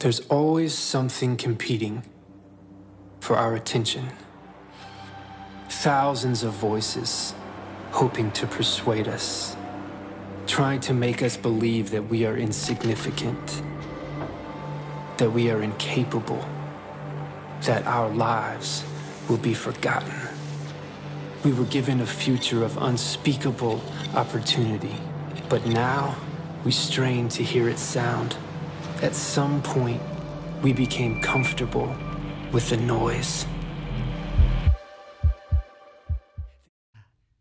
There's always something competing for our attention. Thousands of voices hoping to persuade us, trying to make us believe that we are insignificant, that we are incapable, that our lives will be forgotten. We were given a future of unspeakable opportunity, but now we strain to hear its sound. At some point, we became comfortable with the noise.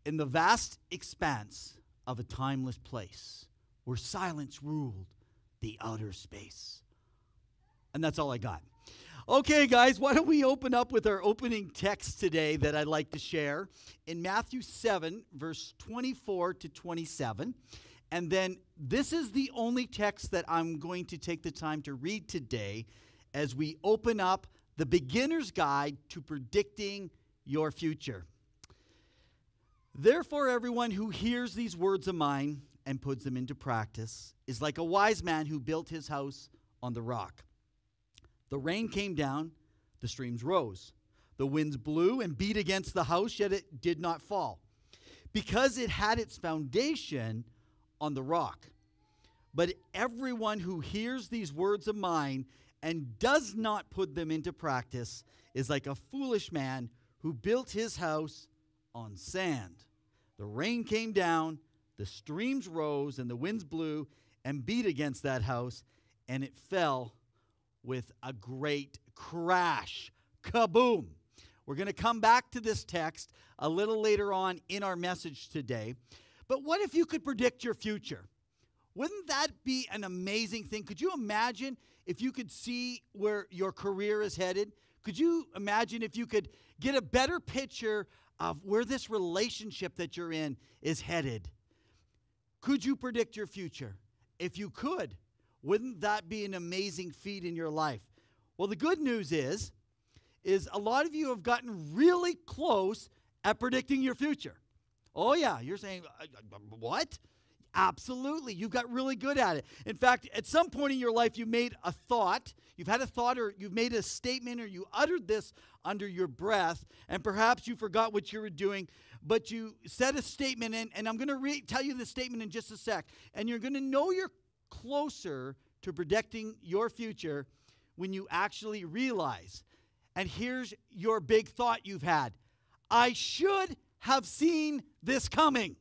In the vast expanse of a timeless place where silence ruled the outer space. And that's all I got. Okay, guys, why don't we open up with our opening text today that I'd like to share in Matthew 7, verse 24 to 27. And then this is the only text that I'm going to take the time to read today as we open up the beginner's guide to predicting your future. Therefore, everyone who hears these words of mine and puts them into practice is like a wise man who built his house on the rock. The rain came down, the streams rose. The winds blew and beat against the house, yet it did not fall, because it had its foundation on the rock. But everyone who hears these words of mine and does not put them into practice is like a foolish man who built his house on sand. The rain came down, the streams rose, and the winds blew and beat against that house, and it fell with a great crash. Kaboom! We're going to come back to this text a little later on in our message today. But what if you could predict your future? Wouldn't that be an amazing thing? Could you imagine if you could see where your career is headed? Could you imagine if you could get a better picture of where this relationship that you're in is headed? Could you predict your future? If you could, wouldn't that be an amazing feat in your life? Well, the good news is a lot of you have gotten really close at predicting your future. Oh, yeah, you're saying, what? Absolutely. You've got really good at it. In fact, at some point in your life, you made a thought. You've had a thought, or you've made a statement, or you uttered this under your breath, and perhaps you forgot what you were doing, but you said a statement, and I'm going to tell you the statement in just a sec, and you're going to know you're closer to predicting your future when you actually realize. And here's your big thought you've had. I should have seen this coming.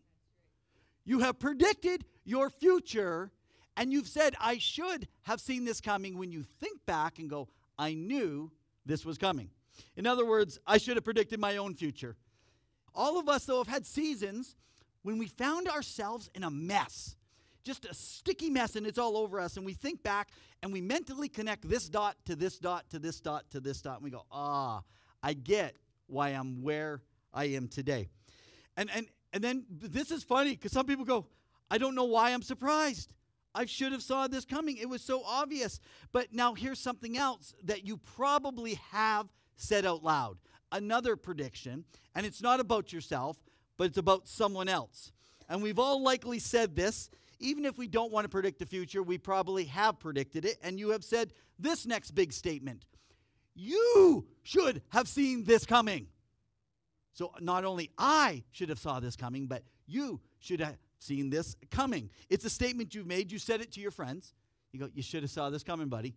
You have predicted your future, and you've said, I should have seen this coming, when you think back and go, I knew this was coming. In other words, I should have predicted my own future. All of us, though, have had seasons when we found ourselves in a mess, just a sticky mess, and it's all over us, and we think back, and we mentally connect this dot to this dot to this dot to this dot, and we go, I get why I'm where I am today. And then this is funny, because some people go, I don't know why I'm surprised. I should have saw this coming. It was so obvious. But now here's something else that you probably have said out loud. Another prediction, and it's not about yourself, but it's about someone else. And we've all likely said this. Even if we don't want to predict the future, we probably have predicted it. And you have said this next big statement. You should have seen this coming. So not only I should have saw this coming, but you should have seen this coming. It's a statement you've made. You said it to your friends. You go, you should have saw this coming, buddy.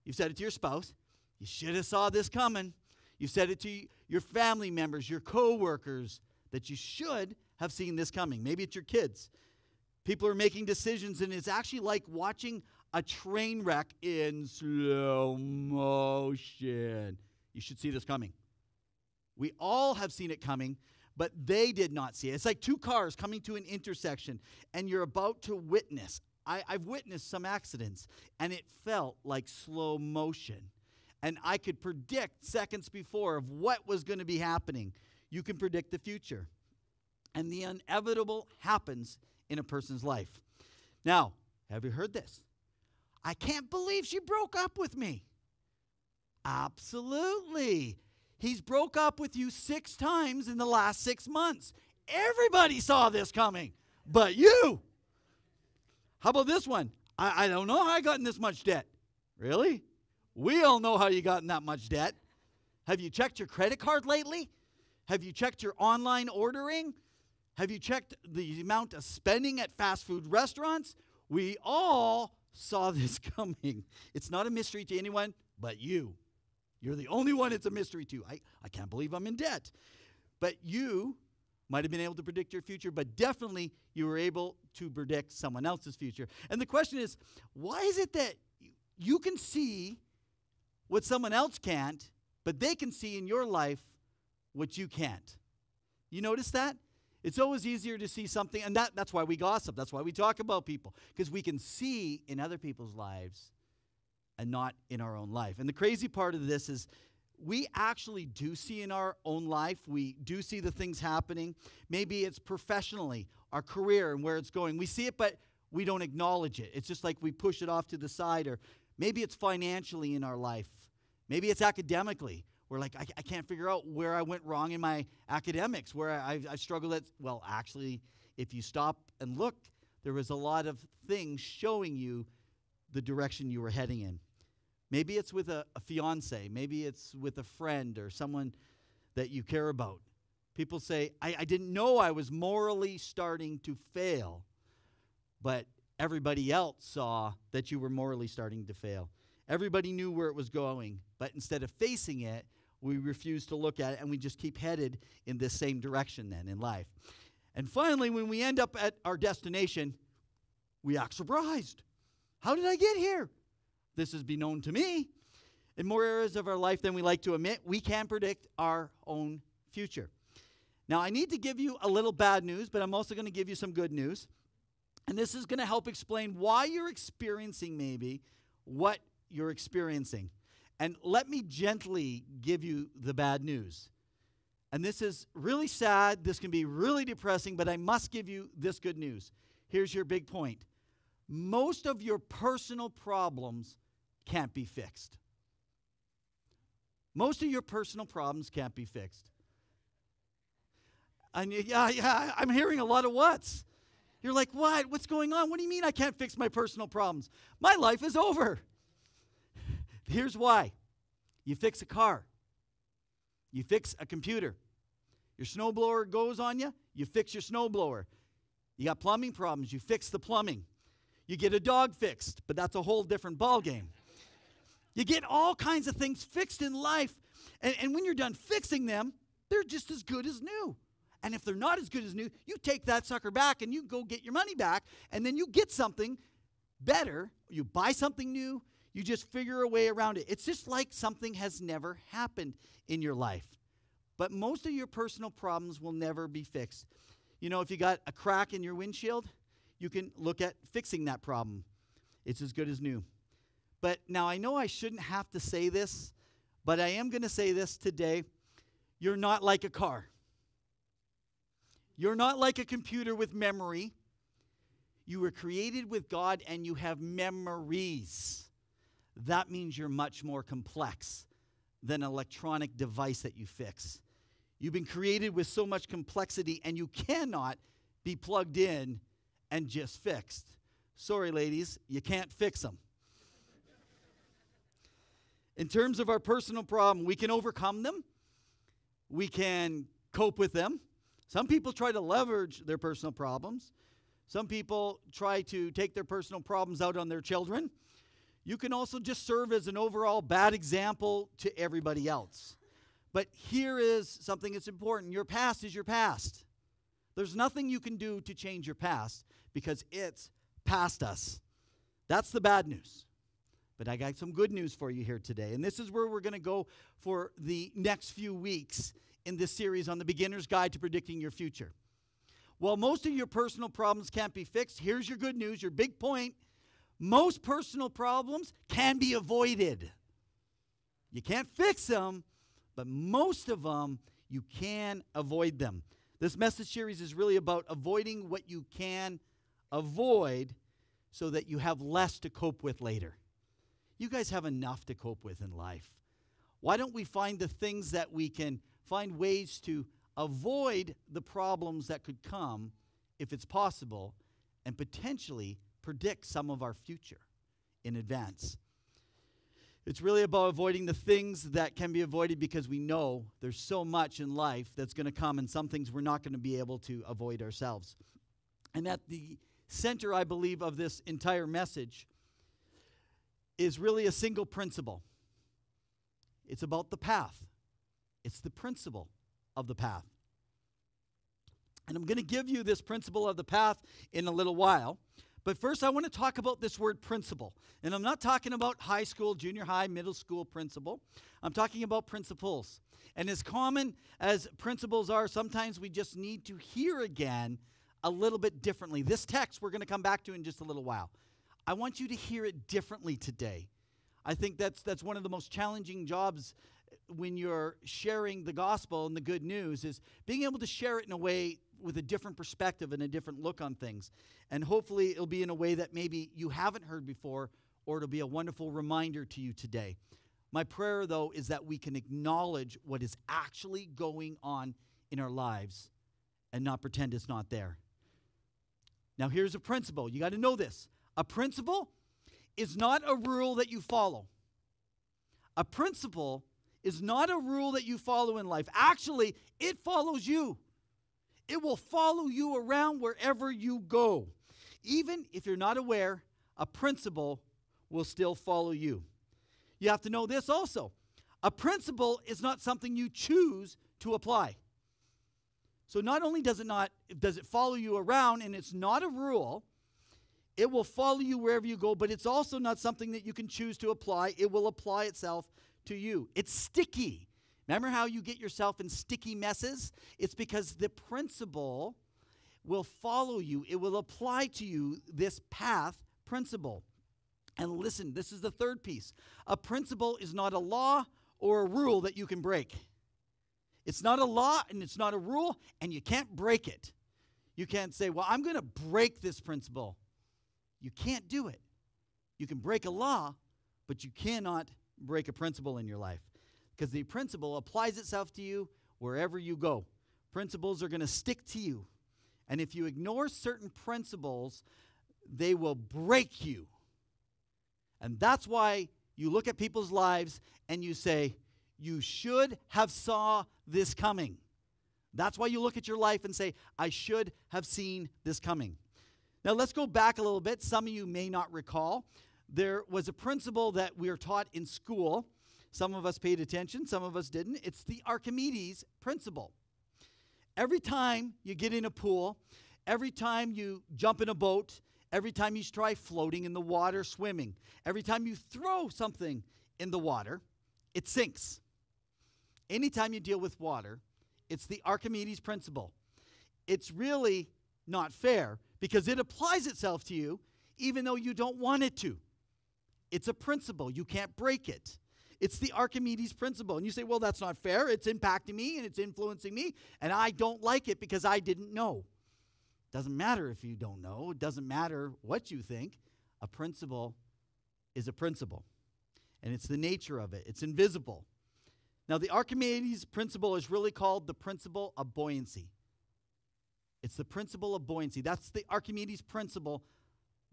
You've said it to your spouse. You should have saw this coming. You've said it to your family members, your coworkers, that you should have seen this coming. Maybe it's your kids. People are making decisions, and it's actually like watching a train wreck in slow motion. You should see this coming. We all have seen it coming, but they did not see it. It's like two cars coming to an intersection, and you're about to witness. I've witnessed some accidents, and it felt like slow motion. And I could predict seconds before of what was going to be happening. You can predict the future. And the inevitable happens in a person's life. Now, have you heard this? I can't believe she broke up with me. Absolutely. He's broke up with you 6 times in the last 6 months. Everybody saw this coming, but you. How about this one? I don't know how I got in this much debt. Really? We all know how you got in that much debt. Have you checked your credit card lately? Have you checked your online ordering? Have you checked the amount of spending at fast food restaurants? We all saw this coming. It's not a mystery to anyone but you. You're the only one it's a mystery to. I can't believe I'm in debt. But you might have been able to predict your future, but definitely you were able to predict someone else's future. And the question is, why is it that you can see what someone else can't, but they can see in your life what you can't? You notice that? It's always easier to see something, and that's why we gossip. That's why we talk about people, because we can see in other people's lives and not in our own life. And the crazy part of this is we actually do see in our own life, we do see the things happening. Maybe it's professionally, our career and where it's going. We see it, but we don't acknowledge it. It's just like we push it off to the side. Or maybe it's financially in our life. Maybe it's academically. We're like, I can't figure out where I went wrong in my academics, where I struggled at. Well, actually, if you stop and look, there was a lot of things showing you the direction you were heading in. Maybe it's with a fiance. Maybe it's with a friend or someone that you care about. People say, I didn't know I was morally starting to fail, but everybody else saw that you were morally starting to fail. Everybody knew where it was going, but instead of facing it, we refuse to look at it, and we just keep headed in this same direction then in life. And finally, when we end up at our destination, we act surprised. How did I get here? This has been known to me. In more areas of our life than we like to admit, we can predict our own future. Now, I need to give you a little bad news, but I'm also going to give you some good news. And this is going to help explain why you're experiencing maybe what you're experiencing. And let me gently give you the bad news. And this is really sad. This can be really depressing, but I must give you this good news. Here's your big point. Most of your personal problems can't be fixed. Most of your personal problems can't be fixed. And yeah, I'm hearing a lot of whats. You're like, what? What's going on? What do you mean I can't fix my personal problems? My life is over. Here's why. You fix a car. You fix a computer. Your snowblower goes on you, you fix your snowblower. You got plumbing problems, you fix the plumbing. You get a dog fixed, but that's a whole different ballgame. You get all kinds of things fixed in life, and when you're done fixing them, they're just as good as new. And if they're not as good as new, you take that sucker back and you go get your money back, and then you get something better. You buy something new. You just figure a way around it. It's just like something has never happened in your life. But most of your personal problems will never be fixed. You know, if you got a crack in your windshield, you can look at fixing that problem. It's as good as new. But now I know I shouldn't have to say this, but I am going to say this today. You're not like a car. You're not like a computer with memory. You were created with God and you have memories. That means you're much more complex than an electronic device that you fix. You've been created with so much complexity, and you cannot be plugged in and just fixed. Sorry, ladies, you can't fix them. In terms of our personal problem, we can overcome them. We can cope with them. Some people try to leverage their personal problems. Some people try to take their personal problems out on their children. You can also just serve as an overall bad example to everybody else. But here is something that's important. Your past is your past. There's nothing you can do to change your past because it's past us. That's the bad news. But I got some good news for you here today. And this is where we're going to go for the next few weeks in this series on the Beginner's Guide to Predicting Your Future. While most of your personal problems can't be fixed, here's your good news, your big point. Most personal problems can be avoided. You can't fix them, but most of them, you can avoid them. This message series is really about avoiding what you can avoid so that you have less to cope with later. You guys have enough to cope with in life. Why don't we find the things that we can find ways to avoid the problems that could come, if it's possible, and potentially predict some of our future in advance? It's really about avoiding the things that can be avoided, because we know there's so much in life that's going to come, and some things we're not going to be able to avoid ourselves. And at the center, I believe, of this entire message is really a single principle. It's about the path. It's the principle of the path. And I'm going to give you this principle of the path in a little while. But first, I want to talk about this word principle. And I'm not talking about high school, junior high, middle school principle. I'm talking about principles. And as common as principles are, sometimes we just need to hear again a little bit differently. This text we're going to come back to in just a little while. I want you to hear it differently today. I think that's one of the most challenging jobs when you're sharing the gospel and the good news, is being able to share it in a way with a different perspective and a different look on things. And hopefully it'll be in a way that maybe you haven't heard before, or it'll be a wonderful reminder to you today. My prayer, though, is that we can acknowledge what is actually going on in our lives and not pretend it's not there. Now, here's a principle. You got to know this. A principle is not a rule that you follow. A principle is not a rule that you follow in life. Actually, it follows you. It will follow you around wherever you go. Even if you're not aware, a principle will still follow you. You have to know this also. A principle is not something you choose to apply. So not only does it follow you around, and it's not a rule, it will follow you wherever you go, but it's also not something that you can choose to apply. It will apply itself to you. It's sticky. Remember how you get yourself in sticky messes? It's because the principle will follow you. It will apply to you, this path principle. And listen, this is the third piece. A principle is not a law or a rule that you can break. It's not a law and it's not a rule, and you can't break it. You can't say, well, I'm going to break this principle. You can't do it. You can break a law, but you cannot break a principle in your life, because the principle applies itself to you wherever you go. Principles are going to stick to you. And if you ignore certain principles, they will break you. And that's why you look at people's lives and you say, you should have saw this coming. That's why you look at your life and say, I should have seen this coming. Now let's go back a little bit. Some of you may not recall. There was a principle that we were taught in school. Some of us paid attention, some of us didn't. It's the Archimedes principle. Every time you get in a pool, every time you jump in a boat, every time you try floating in the water, swimming, every time you throw something in the water, it sinks. Anytime you deal with water, it's the Archimedes principle. It's really not fair because it applies itself to you even though you don't want it to. It's a principle. You can't break it. It's the Archimedes principle. And you say, well, that's not fair. It's impacting me and it's influencing me, and I don't like it because I didn't know. It doesn't matter if you don't know. It doesn't matter what you think. A principle is a principle, and it's the nature of it. It's invisible. Now, the Archimedes principle is really called the principle of buoyancy. It's the principle of buoyancy. That's the Archimedes principle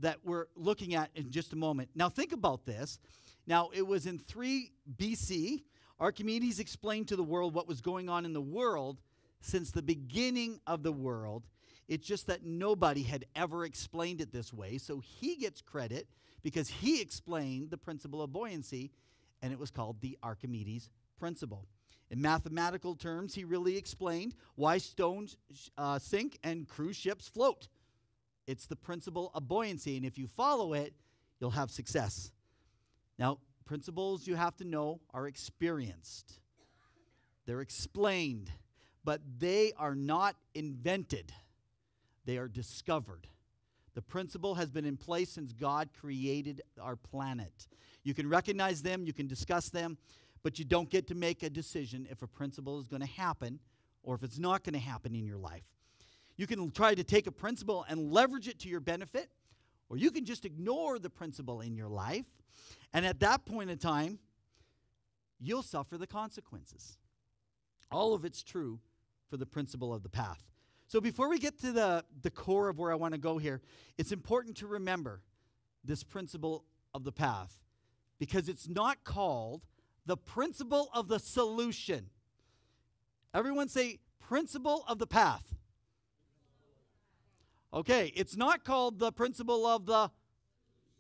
that we're looking at in just a moment. Now, think about this. Now, it was in 3 BC. Archimedes explained to the world what was going on in the world since the beginning of the world. It's just that nobody had ever explained it this way. So he gets credit because he explained the principle of buoyancy, and it was called the Archimedes principle. In mathematical terms, he really explained why stones sink and cruise ships float. It's the principle of buoyancy, and if you follow it, you'll have success. Now, principles you have to know are experienced. They're explained, but they are not invented. They are discovered. The principle has been in place since God created our planet. You can recognize them, you can discuss them, but you don't get to make a decision if a principle is going to happen or if it's not going to happen in your life. You can try to take a principle and leverage it to your benefit, or you can just ignore the principle in your life, and at that point in time, you'll suffer the consequences. All of it's true for the principle of the path. So before we get to the core of where I want to go here, it's important to remember this principle of the path, because it's not called the principle of the solution. Everyone say, principle of the path. Okay, it's not called the principle of the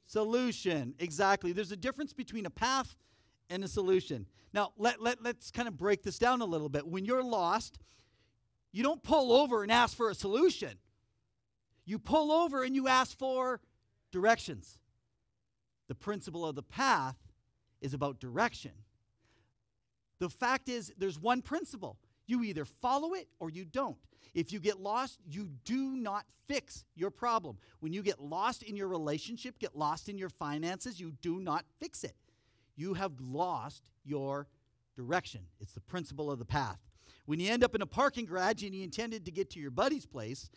solution. Exactly. There's a difference between a path and a solution. Now, let's kind of break this down a little bit. When you're lost, you don't pull over and ask for a solution. You pull over and you ask for directions. The principle of the path is about direction. The fact is, there's one principle. You either follow it or you don't. If you get lost, you do not fix your problem. When you get lost in your relationship, get lost in your finances, you do not fix it. You have lost your direction. It's the principle of the path. When you end up in a parking garage and you intended to get to your buddy's place,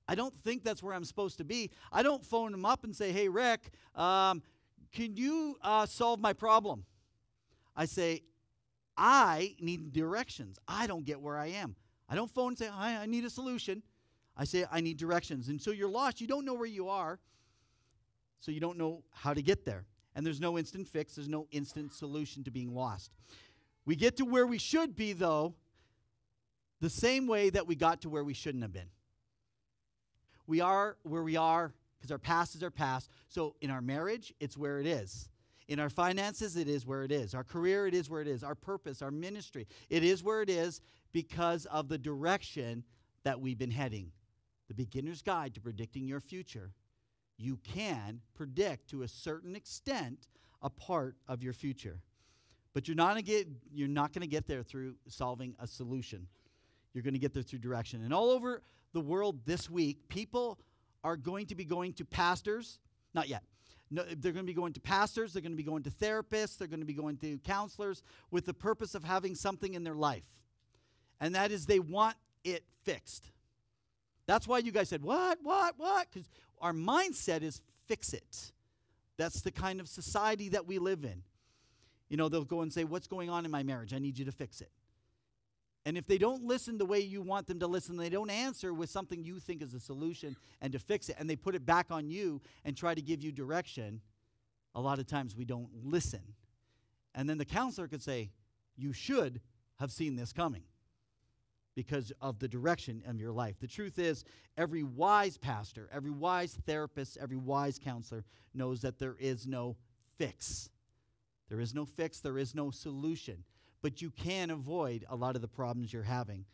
I don't think that's where I'm supposed to be. I don't phone him up and say, hey, Rick, can you solve my problem? I say, I need directions. I don't get where I am. I don't phone and say, hi, I need a solution. I say, I need directions. And so you're lost. You don't know where you are, so you don't know how to get there. And there's no instant fix. There's no instant solution to being lost. We get to where we should be, though, the same way that we got to where we shouldn't have been. We are where we are because our past is our past. So in our marriage, it's where it is. In our finances, it is where it is. Our career, it is where it is. Our purpose, our ministry, it is where it is because of the direction that we've been heading. The Beginner's Guide to Predicting Your Future. You can predict to a certain extent a part of your future. But you're not going to get there through solving a solution. You're going to get there through direction. And all over the world this week, people are going to be going to pastors. Not yet. No, they're going to be going to pastors. They're going to be going to therapists. They're going to be going to counselors with the purpose of having something in their life. And that is they want it fixed. That's why you guys said, what? Because our mindset is fix it. That's the kind of society that we live in. You know, they'll go and say, what's going on in my marriage? I need you to fix it. And if they don't listen the way you want them to listen, they don't answer with something you think is a solution and to fix it, and they put it back on you and try to give you direction, a lot of times we don't listen. And then the counselor could say, you should have seen this coming because of the direction of your life. The truth is, every wise pastor, every wise therapist, every wise counselor knows that there is no fix. There is no fix, there is no solution. But you can avoid a lot of the problems you're having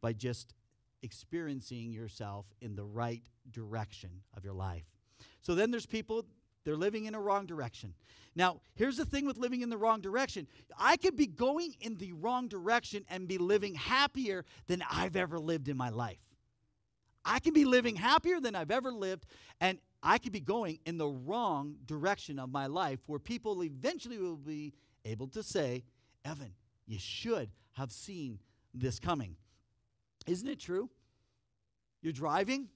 by just experiencing yourself in the right direction of your life. So then there's people, they're living in a wrong direction. Now, here's the thing with living in the wrong direction. I could be going in the wrong direction and be living happier than I've ever lived in my life. I can be living happier than I've ever lived, and I could be going in the wrong direction of my life where people eventually will be able to say, Evan, you should have seen this coming. Isn't it true? You're driving.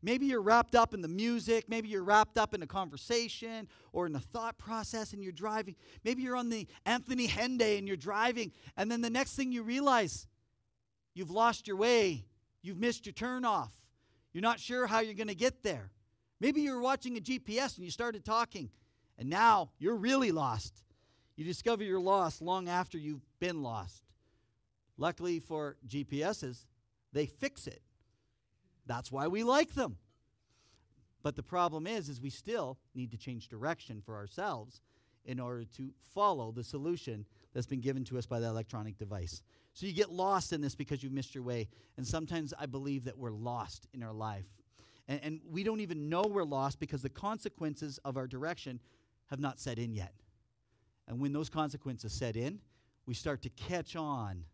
Maybe you're wrapped up in the music. Maybe you're wrapped up in a conversation or in a thought process and you're driving. Maybe you're on the Anthony Henday and you're driving. And then the next thing you realize, you've lost your way. You've missed your turn off. You're not sure how you're going to get there. Maybe you're watching a GPS and you started talking. And now you're really lost. You discover you're lost long after you've been lost. Luckily for GPSs, they fix it. That's why we like them. But the problem is we still need to change direction for ourselves in order to follow the solution that's been given to us by the electronic device. So you get lost in this because you've missed your way. And sometimes I believe that we're lost in our life. And we don't even know we're lost because the consequences of our direction have not set in yet. And when those consequences set in, we start to catch on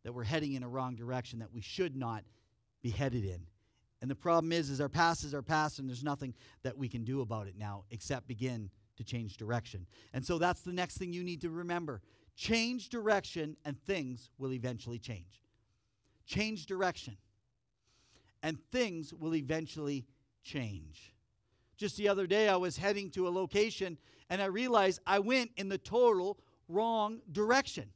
that we're heading in a wrong direction that we should not be headed in. And the problem is our past and there's nothing that we can do about it now except begin to change direction. And so that's the next thing you need to remember. Change direction and things will eventually change. Change direction and things will eventually change. Just the other day I was heading to a location and I realized I went in the total wrong direction.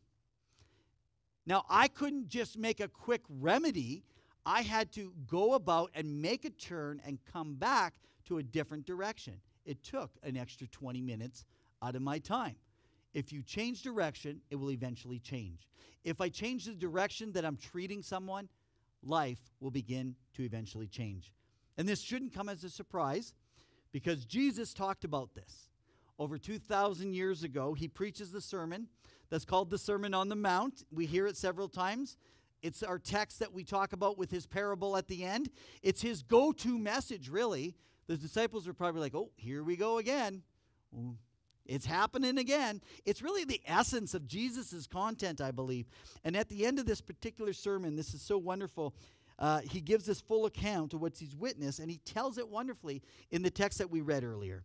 Now, I couldn't just make a quick remedy. I had to go about and make a turn and come back to a different direction. It took an extra 20 minutes out of my time. If you change direction, it will eventually change. If I change the direction that I'm treating someone, life will begin to eventually change. And this shouldn't come as a surprise because Jesus talked about this. Over 2,000 years ago, he preaches the sermon that's called the Sermon on the Mount. We hear it several times. It's our text that we talk about with his parable at the end. It's his go-to message, really. The disciples are probably like, oh, here we go again. It's happening again. It's really the essence of Jesus' content, I believe. And at the end of this particular sermon, this is so wonderful. He gives this full account of what he's witnessed, and he tells it wonderfully in the text that we read earlier.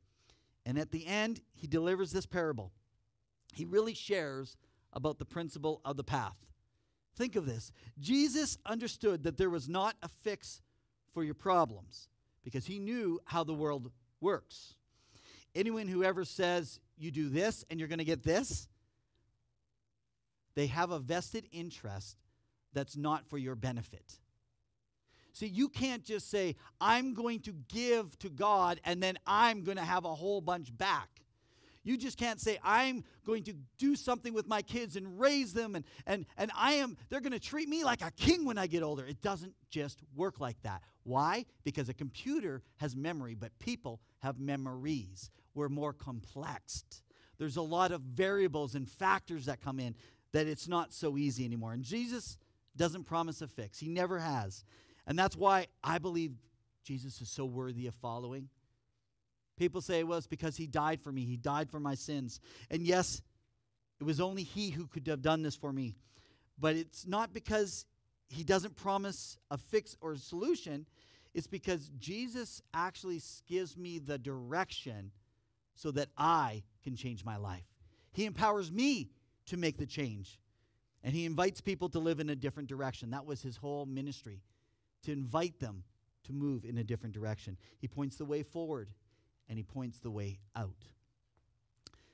And at the end, he delivers this parable. He really shares about the principle of the path. Think of this. Jesus understood that there was not a fix for your problems because he knew how the world works. Anyone who ever says you do this and you're going to get this, they have a vested interest that's not for your benefit. See, you can't just say, I'm going to give to God and then I'm going to have a whole bunch back. You just can't say, I'm going to do something with my kids and raise them and they're going to treat me like a king when I get older. It doesn't just work like that. Why? Because a computer has memory, but people have memories. We're more complex. There's a lot of variables and factors that come in that it's not so easy anymore. And Jesus doesn't promise a fix. He never has. And that's why I believe Jesus is so worthy of following. People say, well, it's because he died for me. He died for my sins. And yes, it was only he who could have done this for me. But it's not because he doesn't promise a fix or a solution. It's because Jesus actually gives me the direction so that I can change my life. He empowers me to make the change. And he invites people to live in a different direction. That was his whole ministry, to invite them to move in a different direction. He points the way forward, and he points the way out.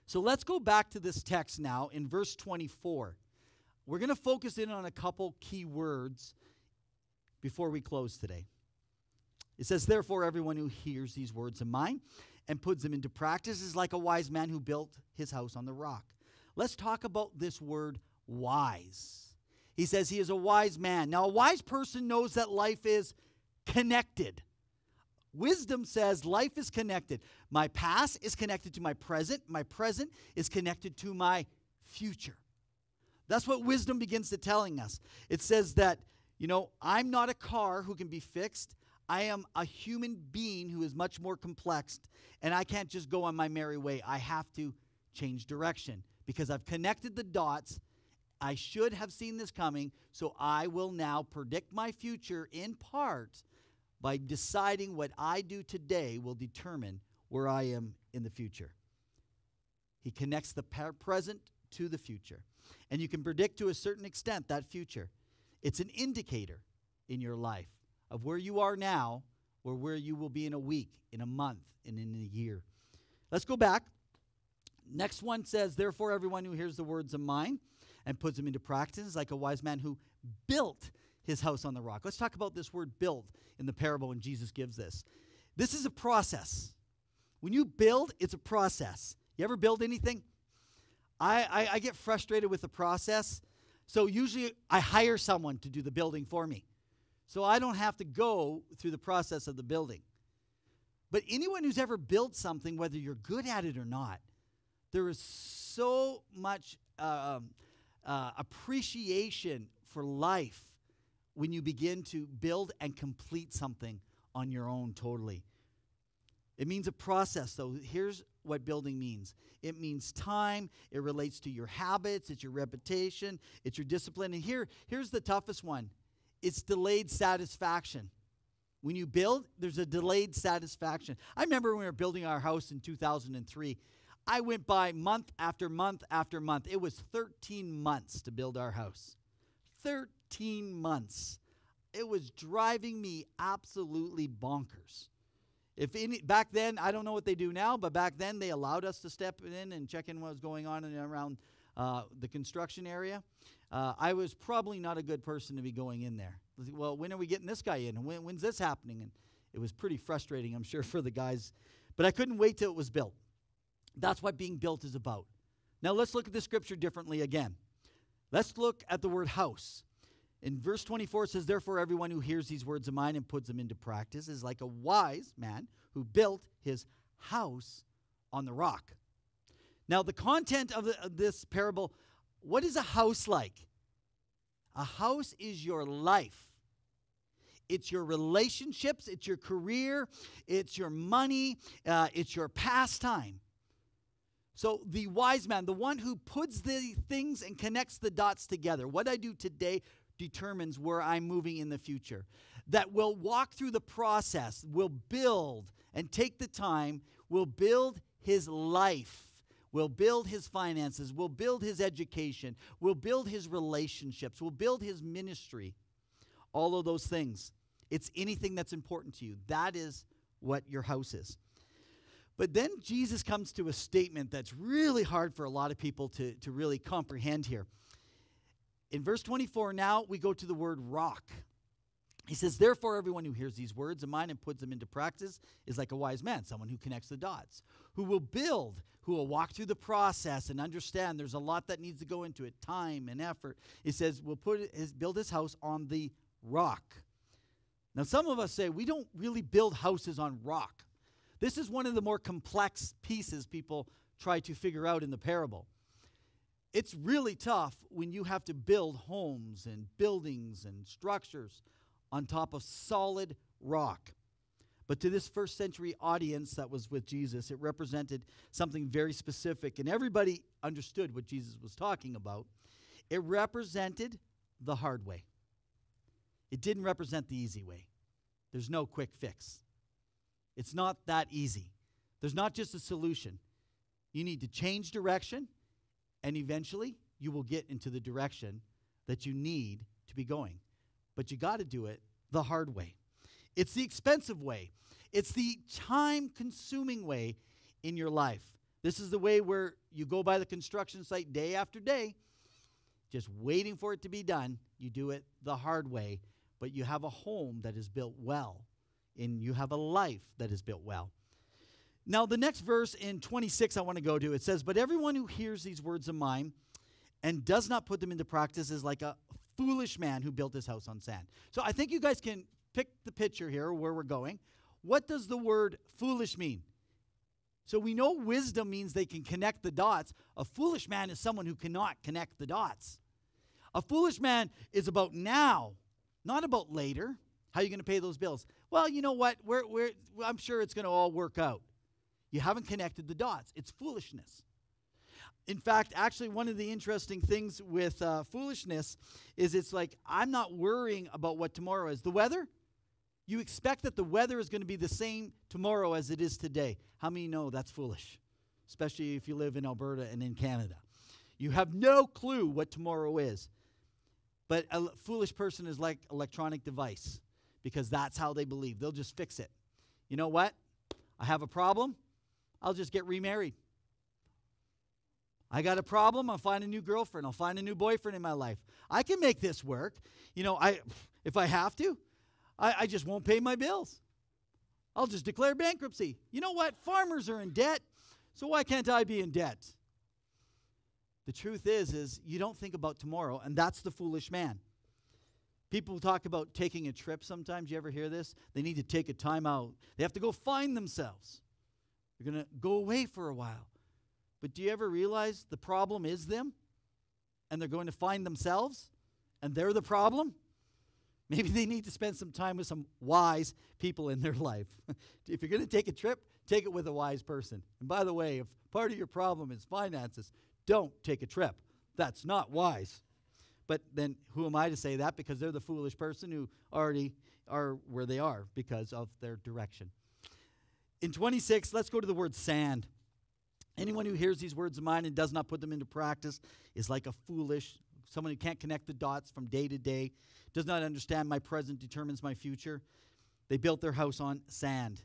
So let's go back to this text now in verse 24. We're going to focus in on a couple key words before we close today. It says, therefore, everyone who hears these words of mine and puts them into practice is like a wise man who built his house on the rock. Let's talk about this word wise. He says he is a wise man. Now, a wise person knows that life is connected. Wisdom says life is connected. My past is connected to my present. My present is connected to my future. That's what wisdom begins to telling us. It says that, I'm not a car who can be fixed. I am a human being who is much more complex, and I can't just go on my merry way. I have to change direction because I've connected the dots. I should have seen this coming, so I will now predict my future in part by deciding what I do today will determine where I am in the future. He connects the present to the future. And you can predict to a certain extent that future. It's an indicator in your life of where you are now or where you will be in a week, in a month, and in a year. Let's go back. Next one says, therefore everyone who hears the words of mine and puts them into practice is like a wise man who built his house on the rock. Let's talk about this word build in the parable when Jesus gives this. This is a process. When you build, it's a process. You ever build anything? I get frustrated with the process. So usually I hire someone to do the building for me. So I don't have to go through the process of the building. But anyone who's ever built something, whether you're good at it or not, there is so much appreciation for life when you begin to build and complete something on your own totally. It means a process, though. Here's what building means. It means time. It relates to your habits. It's your reputation. It's your discipline. And here's the toughest one. It's delayed satisfaction. When you build, there's a delayed satisfaction. I remember when we were building our house in 2003. I went by month after month after month. It was 13 months to build our house. 13 months. It was driving me absolutely bonkers. Back then, I don't know what they do now, but back then they allowed us to step in and check in what was going on around the construction area. I was probably not a good person to be going in there. Well, when are we getting this guy in? And when's this happening? And it was pretty frustrating, I'm sure, for the guys. But I couldn't wait till it was built. That's what being built is about. Now let's look at the scripture differently again. Let's look at the word house. In verse 24 it says, therefore everyone who hears these words of mine and puts them into practice is like a wise man who built his house on the rock. Now the content of this parable, what is a house like? A house is your life. It's your relationships, it's your career, it's your money, it's your pastime. So the wise man, the one who puts the things and connects the dots together, what I do today determines where I'm moving in the future. That will walk through the process, will build and take the time, will build his life, will build his finances, will build his education, will build his relationships, will build his ministry. All of those things. It's anything that's important to you. That is what your house is. But then Jesus comes to a statement that's really hard for a lot of people to really comprehend here. In verse 24, now we go to the word rock. He says, therefore everyone who hears these words of mine and puts them into practice is like a wise man, someone who connects the dots, who will build, who will walk through the process and understand there's a lot that needs to go into it, time and effort. He says, will build his house on the rock. Now some of us say we don't really build houses on rock. This is one of the more complex pieces people try to figure out in the parable. It's really tough when you have to build homes and buildings and structures on top of solid rock. But to this first century audience that was with Jesus, it represented something very specific, and everybody understood what Jesus was talking about. It represented the hard way. It didn't represent the easy way. There's no quick fix. It's not that easy. There's not just a solution. You need to change direction, and eventually you will get into the direction that you need to be going. But you got to do it the hard way. It's the expensive way. It's the time-consuming way in your life. This is the way where you go by the construction site day after day, just waiting for it to be done. You do it the hard way, but you have a home that is built well, and you have a life that is built well. Now, the next verse in 26 I want to go to, it says, but everyone who hears these words of mine and does not put them into practice is like a foolish man who built his house on sand. So I think you guys can pick the picture here where we're going. What does the word foolish mean? So we know wisdom means they can connect the dots. A foolish man is someone who cannot connect the dots. A foolish man is about now, not about later. How are you going to pay those bills? Well, you know what? I'm sure it's going to all work out. You haven't connected the dots. It's foolishness. In fact, actually, one of the interesting things with foolishness is it's like, I'm not worrying about what tomorrow is. The weather, you expect that the weather is going to be the same tomorrow as it is today. How many know that's foolish? Especially if you live in Alberta and in Canada. You have no clue what tomorrow is. But a foolish person is like an electronic device because that's how they believe. They'll just fix it. You know what? I have a problem. I'll just get remarried. I got a problem. I'll find a new girlfriend. I'll find a new boyfriend in my life. I can make this work. You know, if I have to, I just won't pay my bills. I'll just declare bankruptcy. You know what? Farmers are in debt, so why can't I be in debt? The truth is you don't think about tomorrow, and that's the foolish man. People talk about taking a trip sometimes. You ever hear this? They need to take a time out. They have to go find themselves. They're going to go away for a while. But do you ever realize the problem is them? And they're going to find themselves? And they're the problem? Maybe they need to spend some time with some wise people in their life. If you're going to take a trip, take it with a wise person. And by the way, if part of your problem is finances, don't take a trip. That's not wise. But then who am I to say that? Because they're the foolish person who already are where they are because of their direction. In 26, let's go to the word sand. Anyone who hears these words of mine and does not put them into practice is like a foolish, someone who can't connect the dots from day to day, does not understand my present determines my future. They built their house on sand.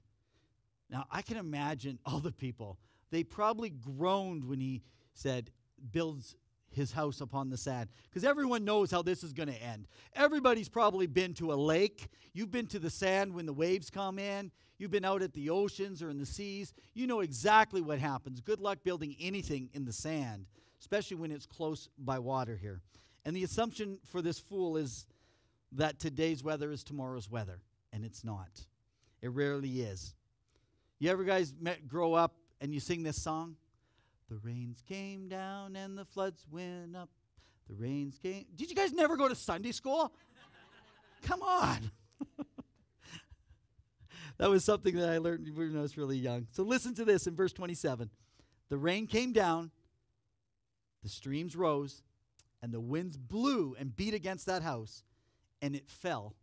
Now, I can imagine all the people. They probably groaned when he said, builds his house upon the sand. Because everyone knows how this is going to end. Everybody's probably been to a lake. You've been to the sand when the waves come in. You've been out at the oceans or in the seas. You know exactly what happens. Good luck building anything in the sand, especially when it's close by water here. And the assumption for this fool is that today's weather is tomorrow's weather, and it's not. It rarely is. You ever guys grow up and you sing this song? The rains came down and the floods went up. The rains came. Did you guys never go to Sunday school? Come on. That was something that I learned when I was really young. So listen to this in verse 27. The rain came down, the streams rose, and the winds blew and beat against that house, and it fell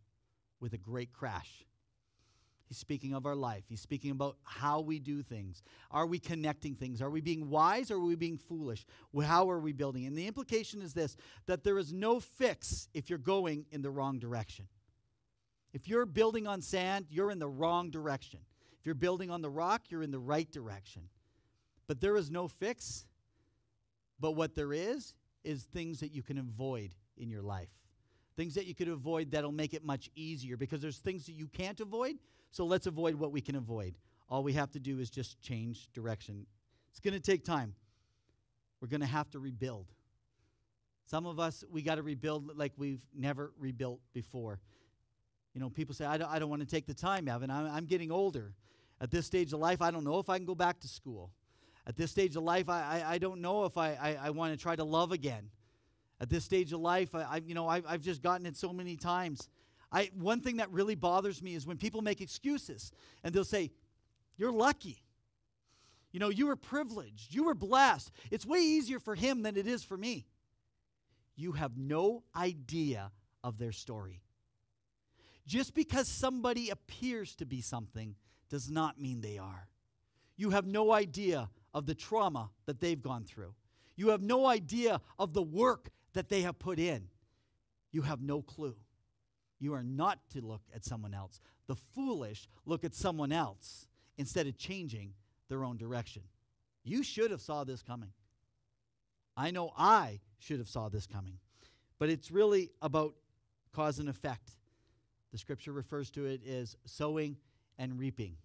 with a great crash. He's speaking of our life. He's speaking about how we do things. Are we connecting things? Are we being wise or are we being foolish? How are we building? And the implication is this, that there is no fix if you're going in the wrong direction. If you're building on sand, you're in the wrong direction. If you're building on the rock, you're in the right direction. But there is no fix. But what there is things that you can avoid in your life. Things that you could avoid that'll make it much easier, because there's things that you can't avoid. So let's avoid what we can avoid. All we have to do is just change direction. It's going to take time. We're going to have to rebuild. Some of us, we got to rebuild like we've never rebuilt before. You know, people say, I don't want to take the time, Evan. I'm getting older. At this stage of life, I don't know if I can go back to school. At this stage of life, I don't know if I want to try to love again. At this stage of life, I've just gotten it so many times. One thing that really bothers me is when people make excuses and they'll say, you're lucky. You know, you were privileged. You were blessed. It's way easier for him than it is for me. You have no idea of their story. Just because somebody appears to be something does not mean they are. You have no idea of the trauma that they've gone through. You have no idea of the work that they have put in. You have no clue. You are not to look at someone else. The foolish look at someone else instead of changing their own direction. You should have saw this coming. I know I should have saw this coming. But it's really about cause and effect. The scripture refers to it as sowing and reaping.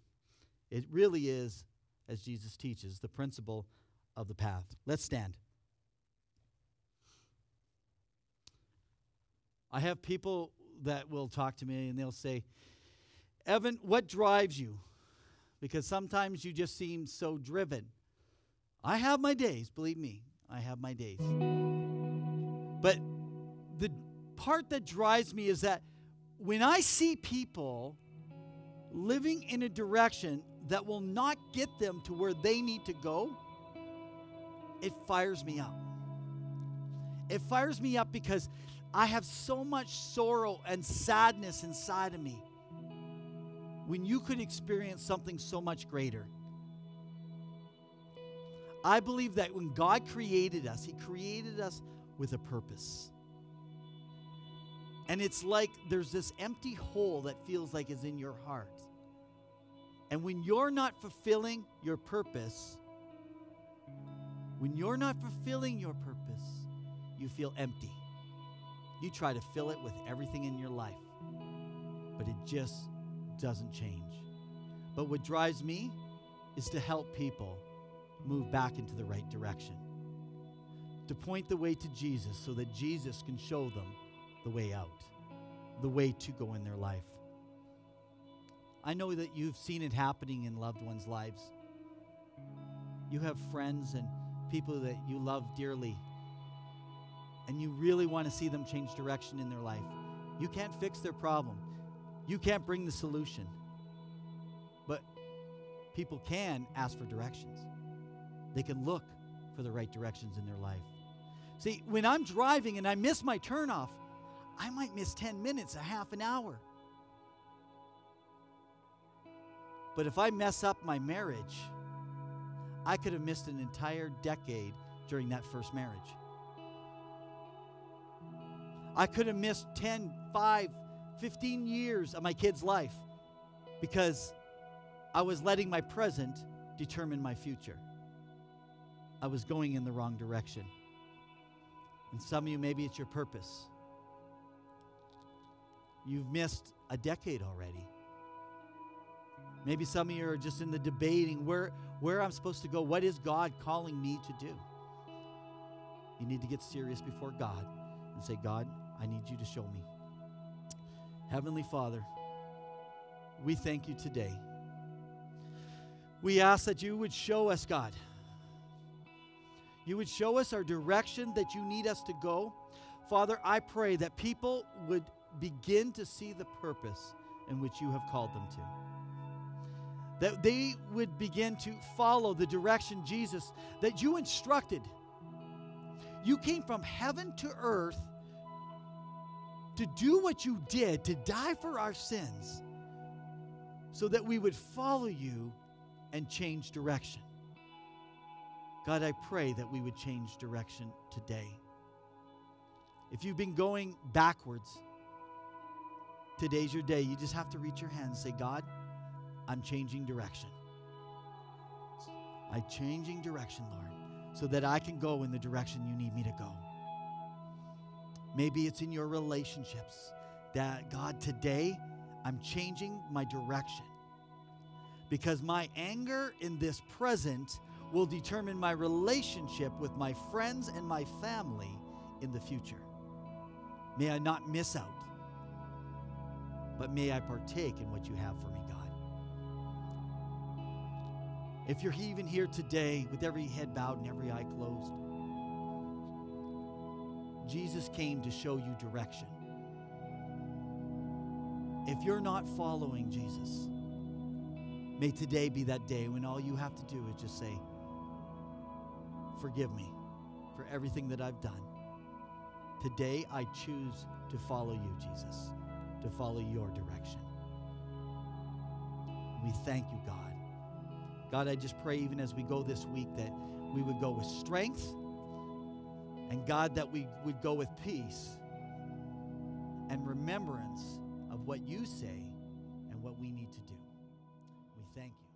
It really is, as Jesus teaches, the principle of the path. Let's stand. I have people that will talk to me and they'll say, Evan, what drives you? Because sometimes you just seem so driven. I have my days, believe me, I have my days. But the part that drives me is that when I see people living in a direction that will not get them to where they need to go, it fires me up. It fires me up because I have so much sorrow and sadness inside of me when you could experience something so much greater. I believe that when God created us, He created us with a purpose. And it's like there's this empty hole that feels like is in your heart. And when you're not fulfilling your purpose, you feel empty. You try to fill it with everything in your life, but it just doesn't change. But what drives me is to help people move back into the right direction, to point the way to Jesus so that Jesus can show them the way out, the way to go in their life. I know that you've seen it happening in loved ones' lives. You have friends and people that you love dearly, and you really want to see them change direction in their life. You can't fix their problem. You can't bring the solution. But people can ask for directions. They can look for the right directions in their life. See, when I'm driving and I miss my turnoff, I might miss 10 minutes, a half an hour. But if I mess up my marriage, I could have missed an entire decade during that first marriage. I could have missed 10, 5, 15 years of my kid's life because I was letting my present determine my future. I was going in the wrong direction. And some of you, maybe it's your purpose. You've missed a decade already. Maybe some of you are just in the debating where I'm supposed to go. What is God calling me to do? You need to get serious before God and say, God, I need you to show me. Heavenly Father, we thank you today. We ask that you would show us, God. You would show us our direction that you need us to go. Father, I pray that people would begin to see the purpose in which you have called them to. That they would begin to follow the direction, Jesus, that you instructed. You came from heaven to earth to do what you did, to die for our sins, so that we would follow you and change direction. God, I pray that we would change direction today. If you've been going backwards, today's your day. You just have to reach your hand and say, God, I'm changing direction. I'm changing direction, Lord, so that I can go in the direction you need me to go. Maybe it's in your relationships that, God, today I'm changing my direction, because my anger in this present will determine my relationship with my friends and my family in the future. May I not miss out, but may I partake in what you have for me, God. If you're even here today with every head bowed and every eye closed, Jesus came to show you direction. If you're not following Jesus, may today be that day when all you have to do is just say, forgive me for everything that I've done. Today I choose to follow you, Jesus, to follow your direction. We thank you, God. God, I just pray even as we go this week that we would go with strength, and God, that we would go with peace and remembrance of what you say and what we need to do. We thank you.